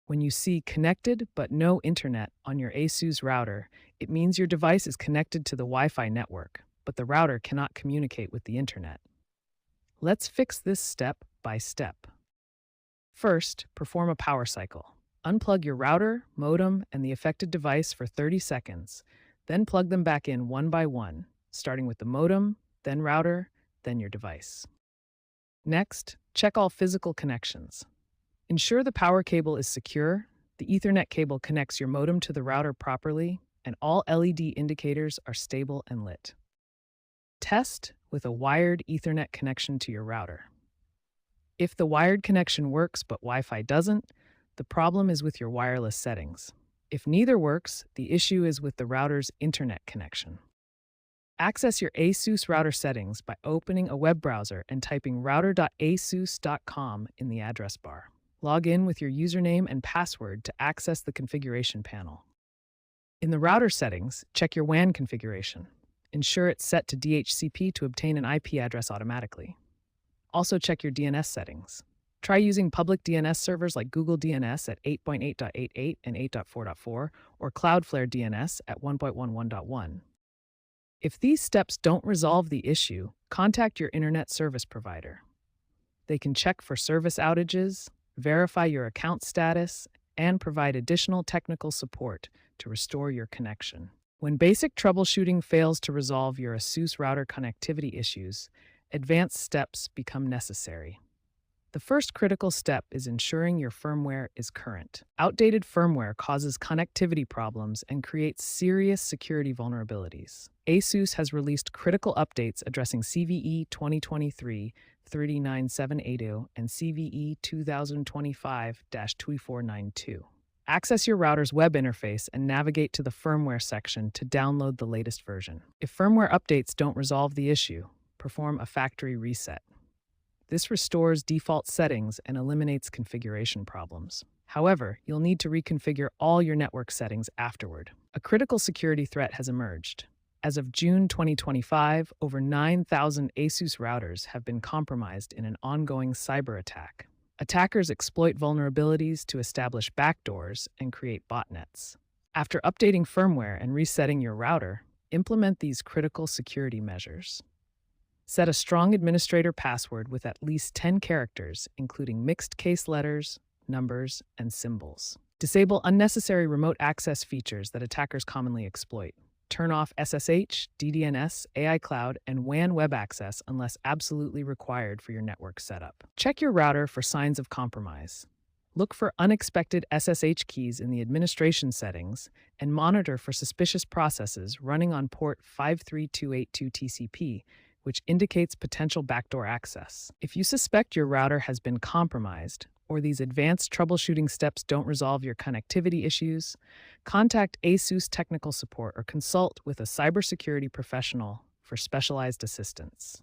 When you see connected but no internet on your Asus router, it means your device is connected to the Wi-Fi network, but the router cannot communicate with the internet. Let's fix this step by step. First, perform a power cycle. Unplug your router, modem, and the affected device for 30 seconds. Then plug them back in one by one, starting with the modem, then router, then your device. Next, check all physical connections. Ensure the power cable is secure, the Ethernet cable connects your modem to the router properly, and all LED indicators are stable and lit. Test with a wired Ethernet connection to your router. If the wired connection works but Wi-Fi doesn't, the problem is with your wireless settings. If neither works, the issue is with the router's internet connection. Access your Asus router settings by opening a web browser and typing router.asus.com in the address bar. Log in with your username and password to access the configuration panel. In the router settings, check your WAN configuration. Ensure it's set to DHCP to obtain an IP address automatically. Also check your DNS settings. Try using public DNS servers like Google DNS at 8.8.88 and 8.4.4 or Cloudflare DNS at 1.11.1. If these steps don't resolve the issue, contact your internet service provider. They can check for service outages, verify your account status, and provide additional technical support to restore your connection. When basic troubleshooting fails to resolve your Asus router connectivity issues, advanced steps become necessary. The first critical step is ensuring your firmware is current. Outdated firmware causes connectivity problems and creates serious security vulnerabilities. Asus has released critical updates addressing CVE 2023-39780 and CVE 2025-2492. Access your router's web interface and navigate to the firmware section to download the latest version. If firmware updates don't resolve the issue, perform a factory reset. This restores default settings and eliminates configuration problems. However, you'll need to reconfigure all your network settings afterward. A critical security threat has emerged. As of June 2025, over 9,000 Asus routers have been compromised in an ongoing cyber attack. Attackers exploit vulnerabilities to establish backdoors and create botnets. After updating firmware and resetting your router, implement these critical security measures. Set a strong administrator password with at least 10 characters, including mixed case letters, numbers, and symbols. Disable unnecessary remote access features that attackers commonly exploit. Turn off SSH, DNS, AI Cloud, and WAN web access unless absolutely required for your network setup. Check your router for signs of compromise. Look for unexpected SSH keys in the administration settings and monitor for suspicious processes running on port 53282 TCP, which indicates potential backdoor access. If you suspect your router has been compromised, or these advanced troubleshooting steps don't resolve your connectivity issues, contact Asus technical support or consult with a cybersecurity professional for specialized assistance.